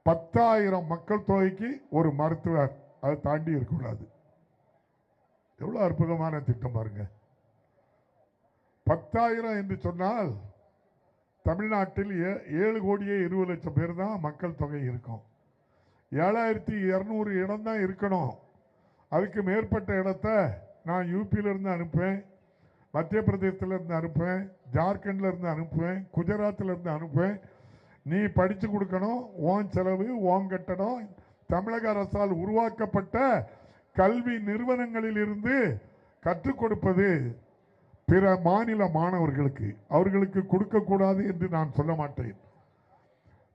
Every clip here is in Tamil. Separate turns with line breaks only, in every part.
10,000 மக்கள் தொகைக்கு ஒரு மருத்துவர், அதை தாண்டி இருக்கக்கூடாது. எவ்வளவு அற்புதமான திட்டம் பாருங்க. 10,000 என்று சொன்னால் தமிழ்நாட்டில் 7,20,00,000 பேர் தான் மக்கள் தொகை இருக்கும். 7,200 இடம் தான் இருக்கணும். அதுக்கு மேற்பட்ட இடத்த நான் யூபியிலிருந்து அனுப்புவேன், மத்திய பிரதேசத்திலிருந்து அனுப்புவேன், ஜார்க்கண்ட்லேருந்து அனுப்புவேன், குஜராத்திலிருந்து அனுப்புவேன். நீ படித்து கொடுக்கணும், ஓன் செலவு, ஓன் கட்டணம். தமிழக அரசால் உருவாக்கப்பட்ட கல்வி நிறுவனங்களில் இருந்து கற்றுக் கொடுப்பது பிற மாநில மாணவர்களுக்கு, அவர்களுக்கு கொடுக்கக்கூடாது என்று நான் சொல்ல மாட்டேன்.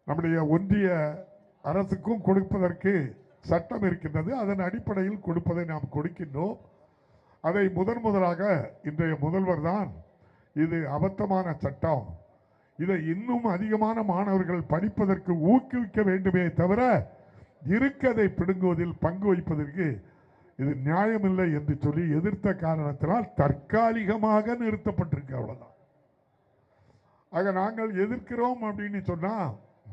நம்முடைய ஒன்றிய அரசுக்கும் கொடுப்பதற்கு சட்டம் இருக்கின்றது. அதன் அடிப்படையில் கொடுப்பதை நாம் கொடுக்கின்றோம். அதை முதலாக இன்றைய முதல்வர் தான் இது அபத்தமான சட்டம், இதை இன்னும் அதிகமான மாணவர்கள் படிப்பதற்கு ஊக்குவிக்க வேண்டுமே தவிர இருக்கதை பிடுங்குவதில் பங்கு வைப்பதற்கு இது நியாயமில்லை என்று சொல்லி எதிர்த்த காரணத்தினால் தற்காலிகமாக நிறுத்தப்பட்டிருக்கு, அவ்வளவுதான். ஆக நாங்கள் எதிர்க்கிறோம் அப்படின்னு சொன்னா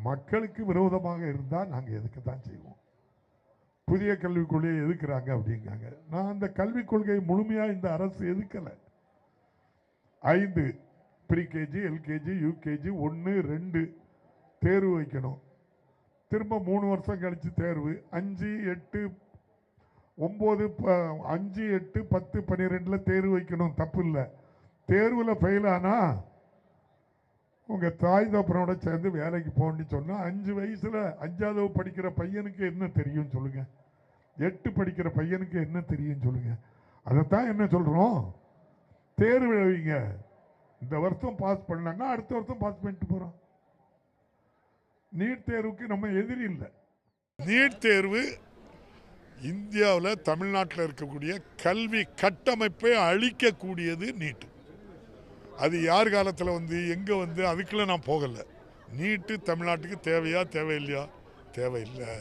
மக்களுக்கு விரோதமாக இருந்தால் நாங்கள் எதுக்கத்தான் செய்வோம். புதிய கல்விக் கொள்கையை எதுக்குறாங்க அப்படிங்காங்க. நான் அந்த கல்விக் கொள்கையை முழுமையாக இந்த அரசு எதுக்கலை. 5 ப்ரீகேஜி, எல்கேஜி, யூகேஜி 1, 2 தேர்வு வைக்கணும். திரும்ப 3 வருஷம் கழிச்சு தேர்வு. 5, 8, 9, 5, 8, 10, 12 தேர்வு வைக்கணும், தப்பு இல்லை. தேர்வில் ஃபெயில் ஆனா உங்க தாய் தப்பனோட சேர்ந்து வேலைக்கு போன்னு சொன்னா 5 வயசுல 5வது படிக்கிற பையனுக்கு என்ன தெரியும் சொல்லுங்க, 8 படிக்கிற பையனுக்கு என்ன தெரியும் சொல்லுங்க. அதைத்தான் என்ன சொல்றோம், தேர்வு எழுதிங்க. இந்த வருஷம் பாஸ் பண்ணலன்னா அடுத்த வருஷம் பாஸ் பண்ணிட்டு போறோம். நீட் தேர்வுக்கு நம்ம எதிரி இல்லை. நீட் தேர்வு இந்தியாவில் தமிழ்நாட்டில் இருக்கக்கூடிய கல்வி கட்டமைப்பை அழிக்கக்கூடியது நீட். அது யார் காலத்தில் எங்கே அதுக்குள்ள நான் போகலை. நீட்டு தமிழ்நாட்டுக்கு தேவையா தேவையில்லையா? தேவையில்லை.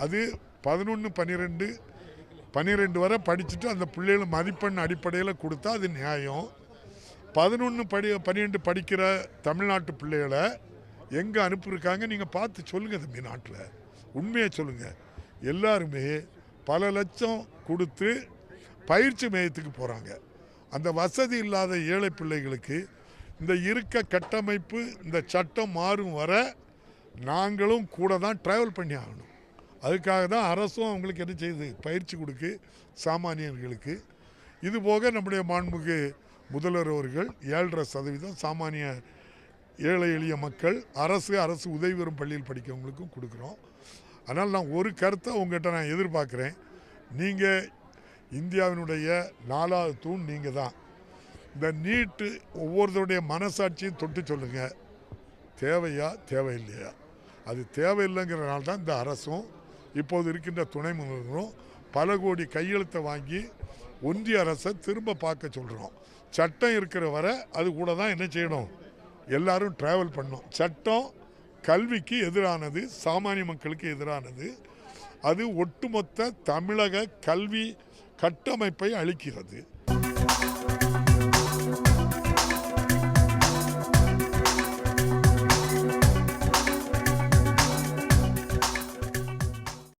அது 11, 12 வரை படிச்சுட்டு அந்த பிள்ளைகள் மதிப்பெண் அடிப்படையில் கொடுத்தா அது நியாயம். 11, 12 படிக்கிற தமிழ்நாட்டு பிள்ளைகளை எங்கே அனுப்பியிருக்காங்க நீங்கள் பார்த்து சொல்லுங்கள் தம்பி. நாட்டில் உண்மையை சொல்லுங்கள். எல்லாருமே பல லட்சம் கொடுத்து பயிற்சி மையத்துக்கு போகிறாங்க. அந்த வசதி இல்லாத ஏழை பிள்ளைகளுக்கு இந்த இருக்க கட்டமைப்பு, இந்த சட்டம் மாறும் வர நாங்களும் கூட தான் ட்ராவல் பண்ணி ஆகணும். அதுக்காக தான் அரசும் அவங்களுக்கு என்ன செய்யுது, பயிற்சி கொடுக்கு சாமானியர்களுக்கு. இது போக நம்முடைய மாண்புமிகு முதல்வர் அவர்கள் 7.5% சாமானிய ஏழை எளிய மக்கள் அரசு உதவி பெறும் பள்ளியில் படிக்கிறவங்களுக்கும் கொடுக்குறோம். அதனால் நான் ஒரு கருத்தை உங்கள்கிட்ட நான் எதிர்பார்க்குறேன். நீங்கள் இந்தியாவினுடைய 4வது தூண் நீங்கள் தான். இந்த நீட்டு ஒவ்வொருத்தருடைய மனசாட்சியும் தொட்டு சொல்லுங்கள், தேவையா தேவையில்லையா? அது தேவையில்லைங்கிறனால தான் இந்த அரசும் இப்போது இருக்கின்ற துணை முதல்வரும் பல கோடி கையெழுத்தை வாங்கி ஒன்றிய அரசை திரும்ப பார்க்க சொல்கிறோம். சட்டம் இருக்கிற வரை அது கூட தான் என்ன செய்யணும், எல்லாரும் ட்ராவல் பண்ணணும். சட்டம் கல்விக்கு எதிரானது, சாமானிய மக்களுக்கு எதிரானது. அது ஒட்டுமொத்த தமிழக கல்வி கட்டமைப்பை அளிக்கிறது.